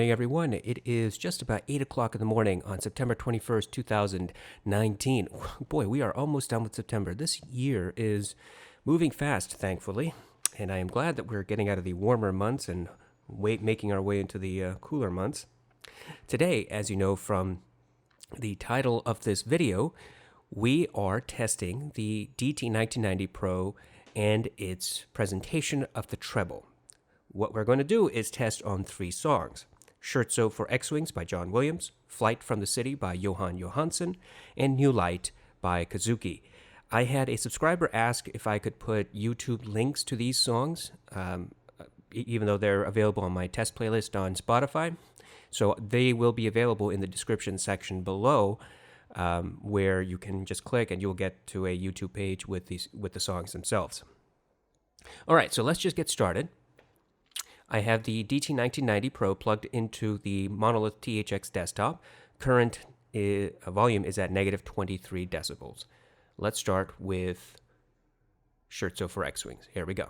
morning, everyone. It is just about 8 o'clock in the morning on September 21st, 2019. Boy, we are almost done with September. This year is moving fast, thankfully, and I am glad that we're getting out of the warmer months and making our way into the cooler months. Today, as you know from the title of this video, we are testing the DT1990 Pro and its presentation of the treble. What we're going to do is test on 3 songs: Scherzo for X-Wings by John Williams, Flight from the City by Johan Johansson, and New Light by Kazuki. I had a subscriber ask if I could put YouTube links to these songs, even though they're available on my test playlist on Spotify. So they will be available in the description section below, where you can just click and you'll get to a YouTube page with the songs themselves. All right, so let's just get started. I have the DT1990 Pro plugged into the Monolith THX desktop. Current volume is at negative 23 decibels. Let's start with Scherzo for X-Wings. Here we go.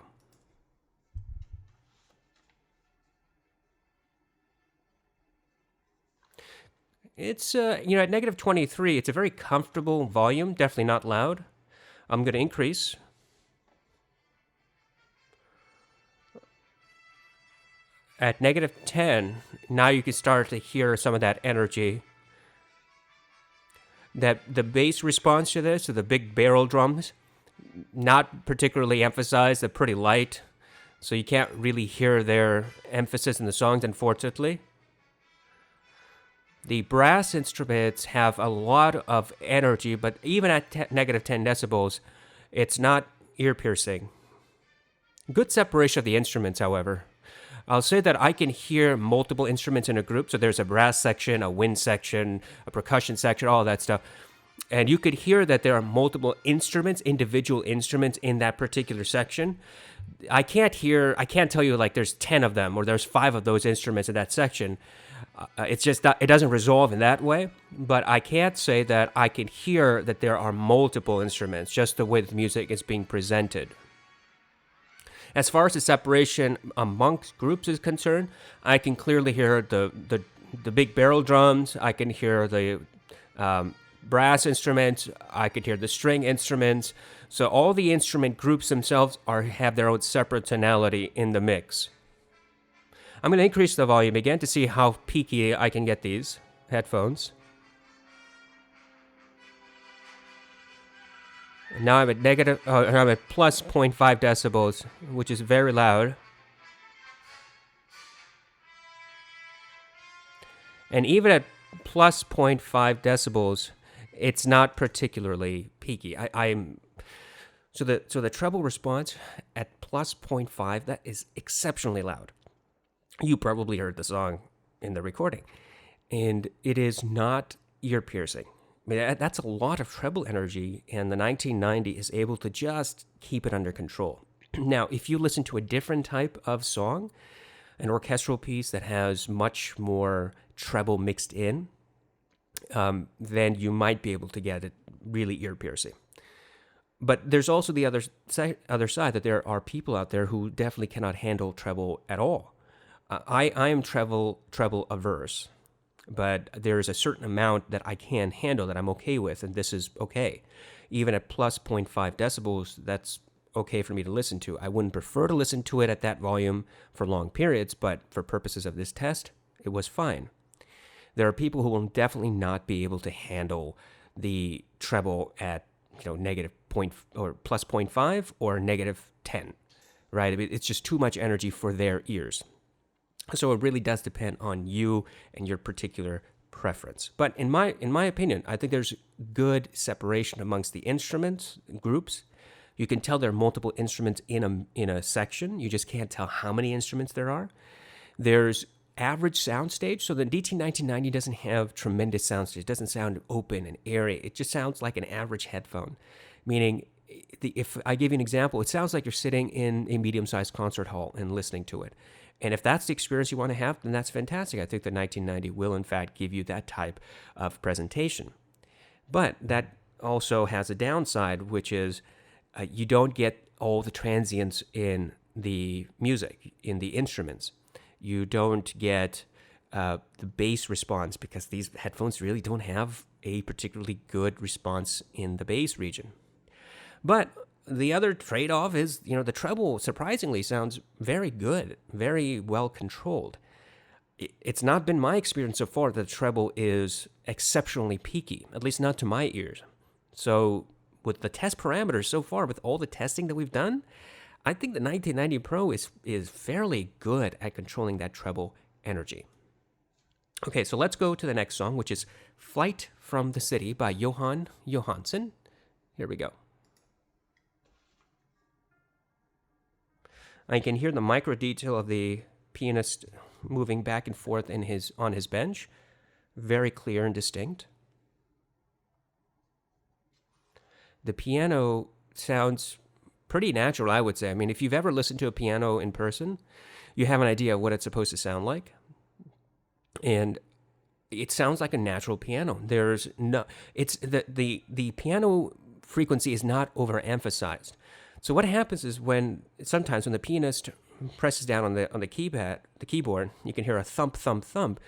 It's, at negative 23, it's a very comfortable volume, definitely not loud. I'm going to increase. At negative 10, now you can start to hear some of that energy. The bass response to this, so the big barrel drums, not particularly emphasized, they're pretty light, so you can't really hear their emphasis in the songs, unfortunately. The brass instruments have a lot of energy, but even at negative 10 decibels, it's not ear-piercing. Good separation of the instruments, however. I'll say that I can hear multiple instruments in a group. So there's a brass section, a wind section, a percussion section, all that stuff. And you could hear that there are multiple instruments, individual instruments in that particular section. I can't tell you like there's 10 of them or there's 5 of those instruments in that section. It's just not, it doesn't resolve in that way. But I can't say that I can hear that there are multiple instruments, just the way the music is being presented. As far as the separation amongst groups is concerned, I can clearly hear the big barrel drums. I can hear the brass instruments. I can hear the string instruments. So all the instrument groups themselves have their own separate tonality in the mix. I'm going to increase the volume again to see how peaky I can get these headphones. Now I'm at plus 0.5 decibels, which is very loud. And even at plus 0.5 decibels, it's not particularly peaky. So the treble response at plus 0.5, that is exceptionally loud. You probably heard the song in the recording, and it is not ear-piercing. I mean, that's a lot of treble energy, and the 1990 is able to just keep it under control. Now, if you listen to a different type of song, an orchestral piece that has much more treble mixed in, then you might be able to get it really ear-piercing. But there's also the other side, that there are people out there who definitely cannot handle treble at all. I am treble averse. But there is a certain amount that I can handle that I'm okay with, and this is okay. Even at plus 0.5 decibels, that's okay for me to listen to. I wouldn't prefer to listen to it at that volume for long periods, but for purposes of this test, it was fine. There are people who will definitely not be able to handle the treble at negative point or plus 0.5 or negative 10, right? It's just too much energy for their ears. So it really does depend on you and your particular preference. But in my opinion, I think there's good separation amongst the instruments groups. You can tell there are multiple instruments in a section. You just can't tell how many instruments there are. There's average soundstage. So the DT1990 doesn't have tremendous soundstage. It doesn't sound open and airy. It just sounds like an average headphone, meaning if I give you an example, it sounds like you're sitting in a medium-sized concert hall and listening to it. And if that's the experience you want to have, then that's fantastic. I think the 1990 will, in fact, give you that type of presentation. But that also has a downside, which is you don't get all the transients in the music, in the instruments. You don't get the bass response, because these headphones really don't have a particularly good response in the bass region. But the other trade-off is, the treble surprisingly sounds very good, very well controlled. It's not been my experience so far that the treble is exceptionally peaky, at least not to my ears. So with the test parameters so far, with all the testing that we've done, I think the 1990 Pro is fairly good at controlling that treble energy. Okay, so let's go to the next song, which is Flight from the City by Johan Johansson. Here we go. I can hear the micro detail of the pianist moving back and forth on his bench. Very clear and distinct. The piano sounds pretty natural, I would say. I mean, if you've ever listened to a piano in person, you have an idea of what it's supposed to sound like. And it sounds like a natural piano. There's no, it's the piano frequency is not overemphasized. So what happens is sometimes when the pianist presses down on the keyboard, you can hear a thump, thump, thump.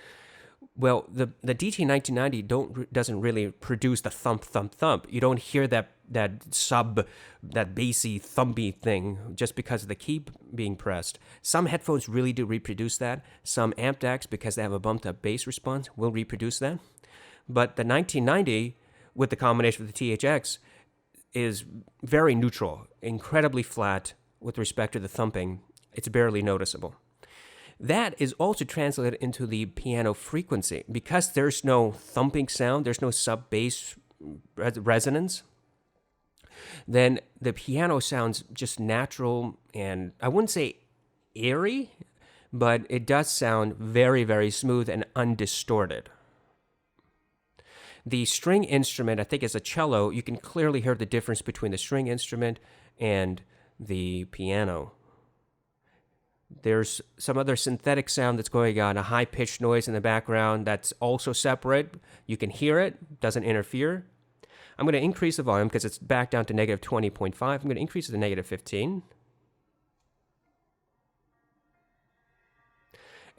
Well, the DT 1990 doesn't really produce the thump, thump, thump. You don't hear that bassy, thumpy thing just because of the key being pressed. Some headphones really do reproduce that. Some amp decks, because they have a bumped up bass response, will reproduce that. But the 1990, with the combination with the THX, is very neutral, incredibly flat with respect to the thumping. It's barely noticeable. That is also translated into the piano frequency. Because there's no thumping sound, there's no sub-bass resonance, then the piano sounds just natural, and I wouldn't say airy, but it does sound very, very smooth and undistorted. The string instrument, I think, is a cello. You can clearly hear the difference between the string instrument and the piano. There's some other synthetic sound that's going on, a high-pitched noise in the background that's also separate. You can hear it, doesn't interfere. I'm going to increase the volume because it's back down to negative 20.5. I'm going to increase it to negative 15.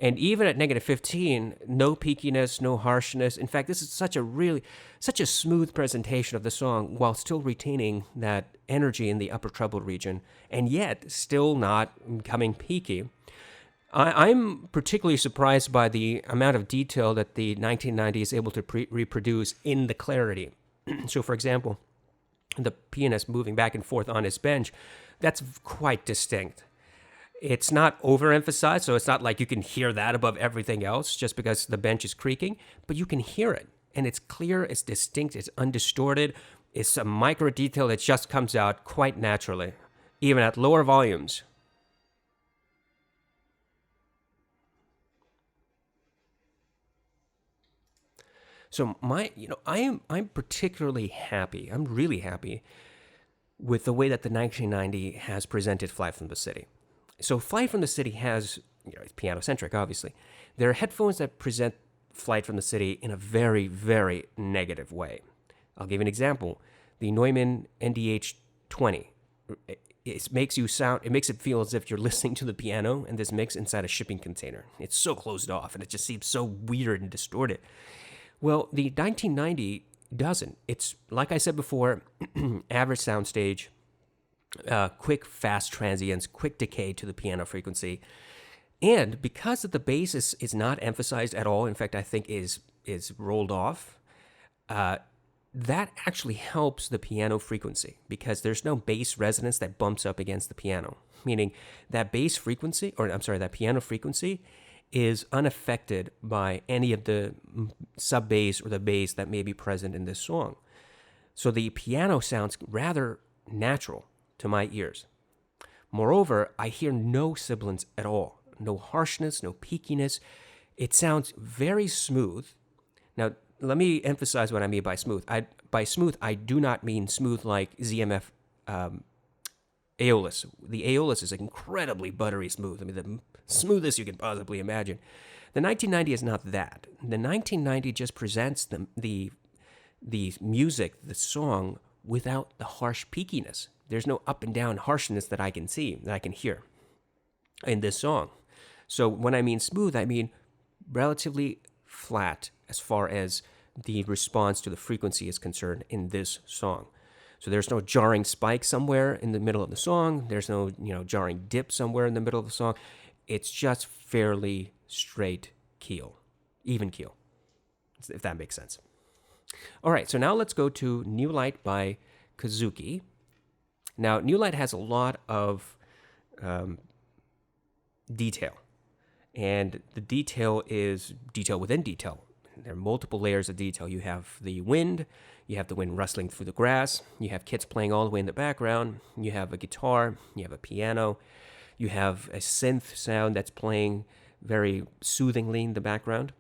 And even at negative 15, no peakiness, no harshness. In fact, this is such a smooth presentation of the song while still retaining that energy in the upper treble region, and yet still not becoming peaky. I'm particularly surprised by the amount of detail that the 1990 is able to reproduce in the clarity. So, for example, the pianist moving back and forth on his bench, that's quite distinct. It's not overemphasized, so it's not like you can hear that above everything else just because the bench is creaking, but you can hear it, and it's clear, it's distinct, it's undistorted. It's a micro detail that just comes out quite naturally, even at lower volumes. So I'm particularly happy. I'm really happy with the way that the 1990 has presented Flight from the City. So Flight from the City has, it's piano-centric, obviously. There are headphones that present Flight from the City in a very, very negative way. I'll give you an example. The Neumann NDH-20. It makes it feel as if you're listening to the piano and this mix inside a shipping container. It's so closed off, and it just seems so weird and distorted. Well, the 1990 doesn't. It's, like I said before, average soundstage, quick, fast transients, quick decay to the piano frequency. And because the bass is not emphasized at all, in fact, I think is rolled off, that actually helps the piano frequency because there's no bass resonance that bumps up against the piano, meaning that that piano frequency is unaffected by any of the sub-bass or the bass that may be present in this song. So the piano sounds rather natural to my ears. Moreover, I hear no sibilance at all, no harshness, no peakiness. It sounds very smooth. Now, let me emphasize what I mean by smooth. By smooth, I do not mean smooth like ZMF Aeolus. The Aeolus is incredibly buttery smooth. I mean, the smoothest you can possibly imagine. The 1990 is not that. The 1990 just presents the music, the song, without the harsh peakiness. There's no up and down harshness that I can see, that I can hear in this song. So when I mean smooth, I mean relatively flat as far as the response to the frequency is concerned in this song. So there's no jarring spike somewhere in the middle of the song. There's no, jarring dip somewhere in the middle of the song. It's just fairly straight keel, even keel, if that makes sense. All right, so now let's go to New Light by Kazuki. Now, New Light has a lot of detail, and the detail is detail within detail. There are multiple layers of detail. You have the wind rustling through the grass, you have kids playing all the way in the background, you have a guitar, you have a piano, you have a synth sound that's playing very soothingly in the background.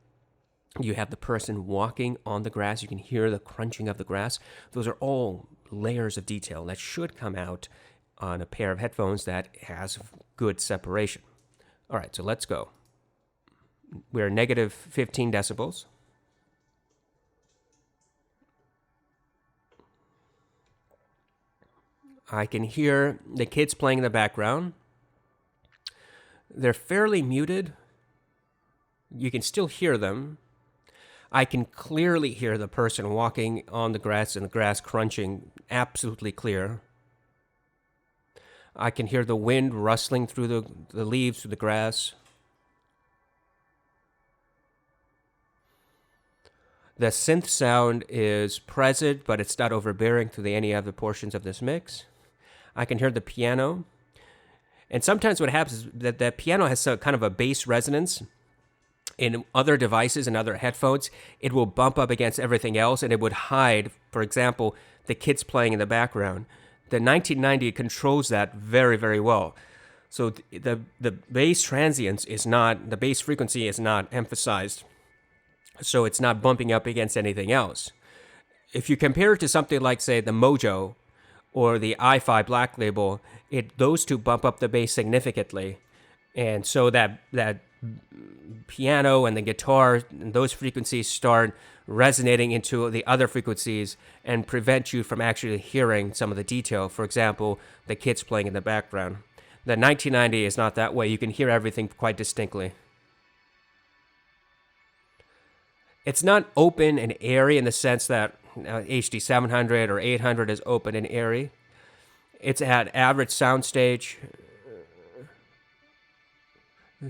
You have the person walking on the grass. You can hear the crunching of the grass. Those are all layers of detail that should come out on a pair of headphones that has good separation. All right, so let's go. We're negative 15 decibels. I can hear the kids playing in the background. They're fairly muted. You can still hear them. I can clearly hear the person walking on the grass and the grass crunching, absolutely clear. I can hear the wind rustling through the leaves, through the grass. The synth sound is present, but it's not overbearing through any other portions of this mix. I can hear the piano. And sometimes what happens is that the piano has kind of a bass resonance. In other devices and other headphones, it will bump up against everything else and it would hide, for example, the kids playing in the background. The 1990 controls that very, very well. So the bass transients the bass frequency is not emphasized. So it's not bumping up against anything else. If you compare it to something like, say, the Mojo or the i-Fi Black Label, those two bump up the bass significantly. And so that piano and the guitar and those frequencies start resonating into the other frequencies and prevent you from actually hearing some of the detail. For example, the kids playing in the background. The 1990 is not that way. You can hear everything quite distinctly. It's not open and airy in the sense that HD 700 or 800 is open and airy. It's at average soundstage.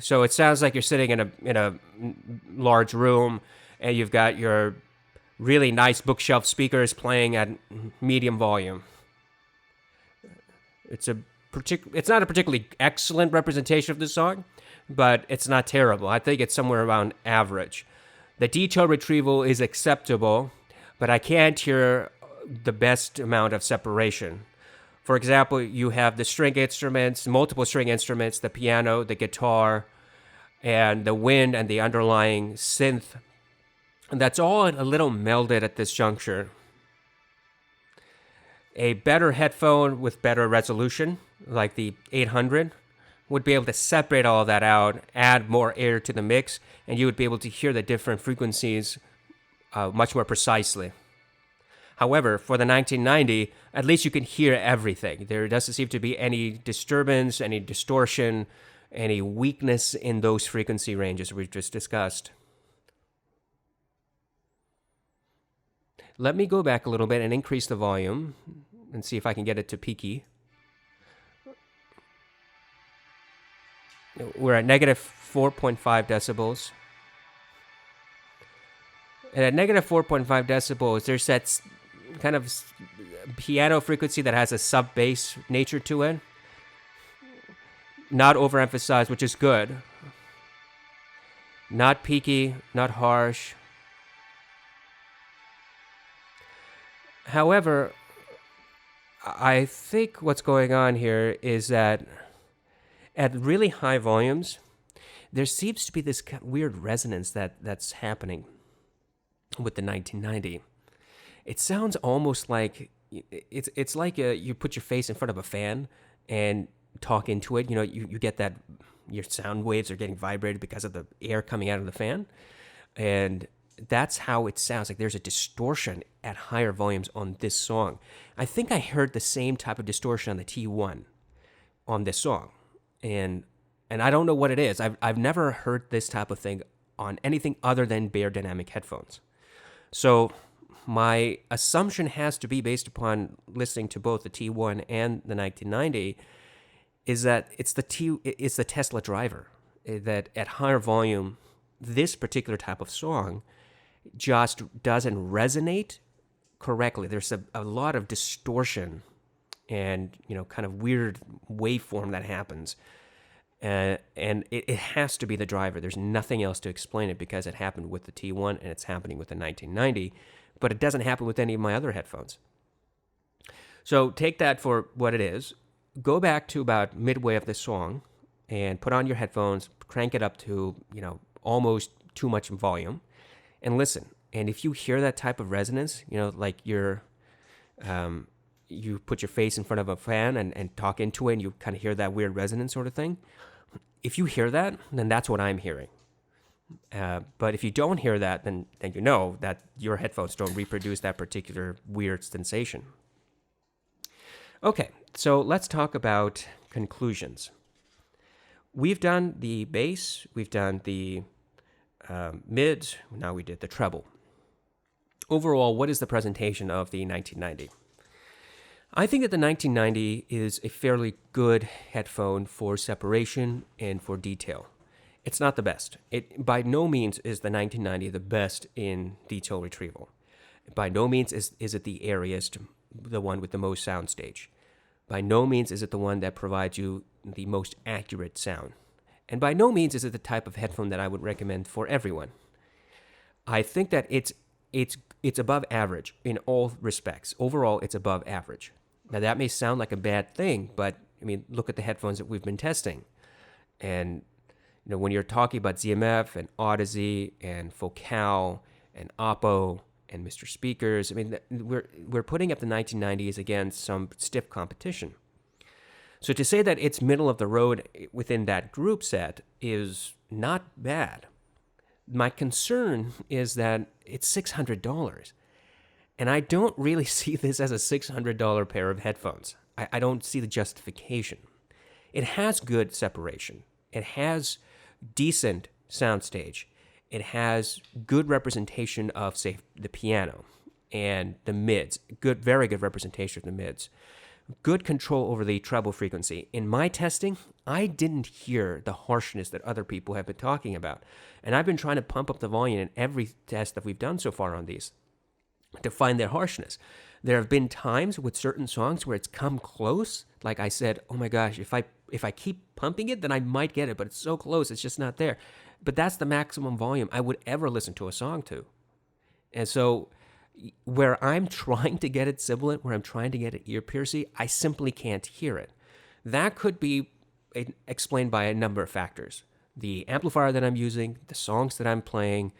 So it sounds like you're sitting in a large room and you've got your really nice bookshelf speakers playing at medium volume. It's not a particularly excellent representation of the song, but it's not terrible. I think it's somewhere around average. The detail retrieval is acceptable, but I can't hear the best amount of separation. For example, you have the string instruments, multiple string instruments, the piano, the guitar, and the wind and the underlying synth. And that's all a little melded at this juncture. A better headphone with better resolution, like the 800, would be able to separate all that out, add more air to the mix, and you would be able to hear the different frequencies much more precisely. However, for the 1990, at least you can hear everything. There doesn't seem to be any disturbance, any distortion, any weakness in those frequency ranges we've just discussed. Let me go back a little bit and increase the volume and see if I can get it to peaky. We're at negative 4.5 decibels. And at negative 4.5 decibels, there's that kind of piano frequency that has a sub-bass nature to it. Not overemphasized, which is good. Not peaky, not harsh. However, I think what's going on here is that at really high volumes, there seems to be this weird resonance that's happening with the 1990. It sounds almost like it's like you put your face in front of a fan and talk into it. You get that your sound waves are getting vibrated because of the air coming out of the fan, and that's how it sounds. Like there's a distortion at higher volumes on this song. I think I heard the same type of distortion on the T1 on this song, and I don't know what it is. I've never heard this type of thing on anything other than Beyerdynamic headphones. So my assumption has to be, based upon listening to both the T1 and the 1990, is that it's the Tesla driver, that at higher volume, this particular type of song just doesn't resonate correctly. There's a lot of distortion and, kind of weird waveform that happens. And it has to be the driver. There's nothing else to explain it, because it happened with the T1 and it's happening with the 1990, but it doesn't happen with any of my other headphones. So take that for what it is. Go back to about midway of the song and put on your headphones, crank it up to, almost too much volume, and listen. And if you hear that type of resonance, like you put your face in front of a fan and talk into it, and you kind of hear that weird resonance sort of thing. If you hear that, then that's what I'm hearing. But if you don't hear that, then you know that your headphones don't reproduce that particular weird sensation. Okay, so let's talk about conclusions. We've done the bass, we've done the mids, now we did the treble. Overall, what is the presentation of the 1990? I think that the 1990 is a fairly good headphone for separation and for detail. It's not the best. It by no means is the 1990 the best in detail retrieval. By no means is it the airiest, the one with the most soundstage. By no means is it the one that provides you the most accurate sound. And by no means is it the type of headphone that I would recommend for everyone. I think that it's above average in all respects. Overall, it's above average. Now, that may sound like a bad thing, but, look at the headphones that we've been testing. And, when you're talking about ZMF and audeze and Focal and Oppo and Mr. Speakers, we're putting up the 1990s against some stiff competition. So to say that it's middle of the road within that group set is not bad. My concern is that it's $600. And I don't really see this as a $600 pair of headphones. I don't see the justification. It has good separation. It has decent soundstage. It has good representation of, say, the piano and the mids. Very good representation of the mids. Good control over the treble frequency. In my testing, I didn't hear the harshness that other people have been talking about. And I've been trying to pump up the volume in every test that we've done so far on these to find their harshness. There have been times with certain songs where it's come close. Like I said, oh my gosh, if I keep pumping it, then I might get it, but it's so close, it's just not there. But that's the maximum volume I would ever listen to a song to. And so where I'm trying to get it sibilant, where I'm trying to get it ear-piercy, I simply can't hear it. That could be explained by a number of factors. The amplifier that I'm using, the songs that I'm playing,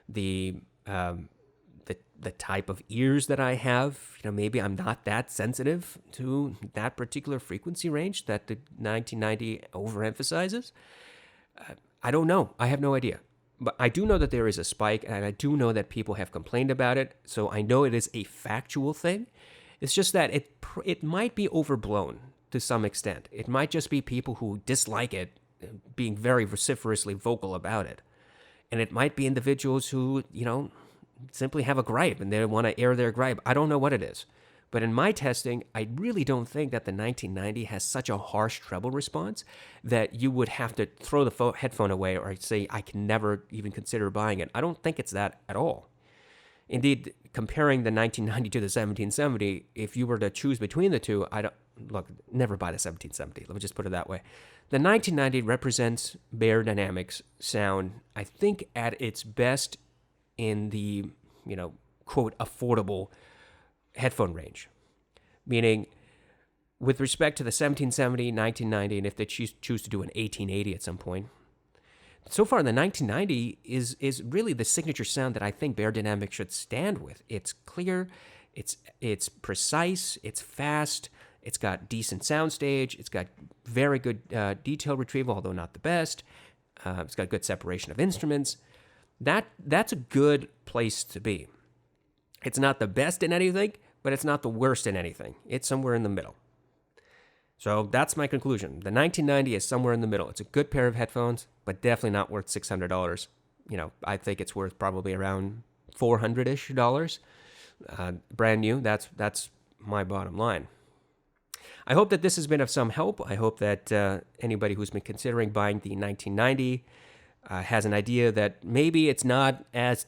the type of ears that I have. Maybe I'm not that sensitive to that particular frequency range that the 1990 overemphasizes. I don't know. I have no idea. But I do know that there is a spike, and I do know that people have complained about it, so I know it is a factual thing. It's just that it might be overblown to some extent. It might just be people who dislike it being very vociferously vocal about it. And it might be individuals who, simply have a gripe and they want to air their gripe. I don't know what it is. But in my testing, I really don't think that the 1990 has such a harsh treble response that you would have to throw the headphone away or say, I can never even consider buying it. I don't think it's that at all. Indeed, comparing the 1990 to the 1770, if you were to choose between the two, never buy the 1770. Let me just put it that way. The 1990 represents Beyerdynamic's sound, I think, at its best in the, quote, affordable headphone range. Meaning, with respect to the 1770, 1990, and if they choose to do an 1880 at some point, so far the 1990 is really the signature sound that I think Beyerdynamic should stand with. It's clear, it's precise, it's fast, it's got decent soundstage, it's got very good detail retrieval, although not the best. It's got good separation of instruments. That's a good place to be. It's not the best in anything, but it's not the worst in anything. It's somewhere in the middle. So that's my conclusion. The 1990 is somewhere in the middle. It's a good pair of headphones, but definitely not worth $600. I think it's worth probably around $400-ish. Brand new. That's my bottom line. I hope that this has been of some help. I hope that anybody who's been considering buying the 1990 has an idea that maybe it's not as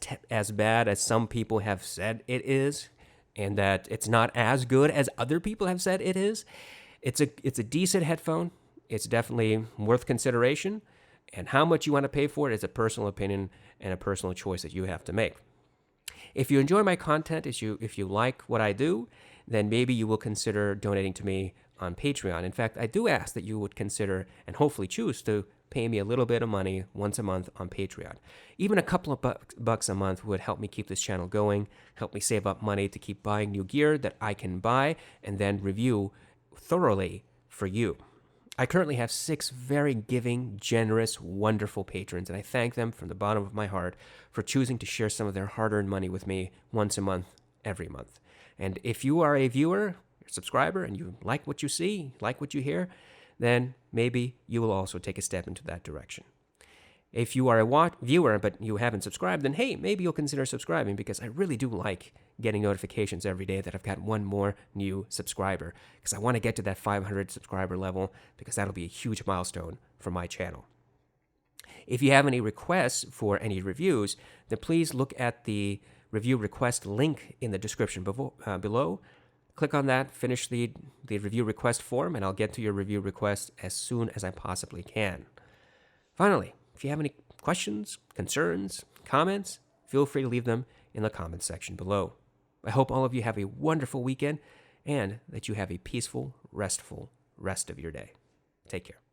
bad as some people have said it is, and that it's not as good as other people have said it is. It's a decent headphone. It's definitely worth consideration, and how much you want to pay for it is a personal opinion and a personal choice that you have to make. If you enjoy my content, if you like what I do, then maybe you will consider donating to me on Patreon. In fact, I do ask that you would consider and hopefully choose to pay me a little bit of money once a month on Patreon. Even a couple of bucks a month would help me keep this channel going, help me save up money to keep buying new gear that I can buy and then review thoroughly for you. I currently have 6 very giving, generous, wonderful patrons, and I thank them from the bottom of my heart for choosing to share some of their hard-earned money with me once a month, every month. And if you are a viewer, a subscriber, and you like what you see, like what you hear, then maybe you will also take a step into that direction. If you are a viewer but you haven't subscribed, then hey, maybe you'll consider subscribing, because I really do like getting notifications every day that I've got one more new subscriber, because I want to get to that 500 subscriber level, because that'll be a huge milestone for my channel. If you have any requests for any reviews, then please look at the review request link in the description below. Click on that, finish the review request form, and I'll get to your review request as soon as I possibly can. Finally, if you have any questions, concerns, comments, feel free to leave them in the comments section below. I hope all of you have a wonderful weekend and that you have a peaceful, restful rest of your day. Take care.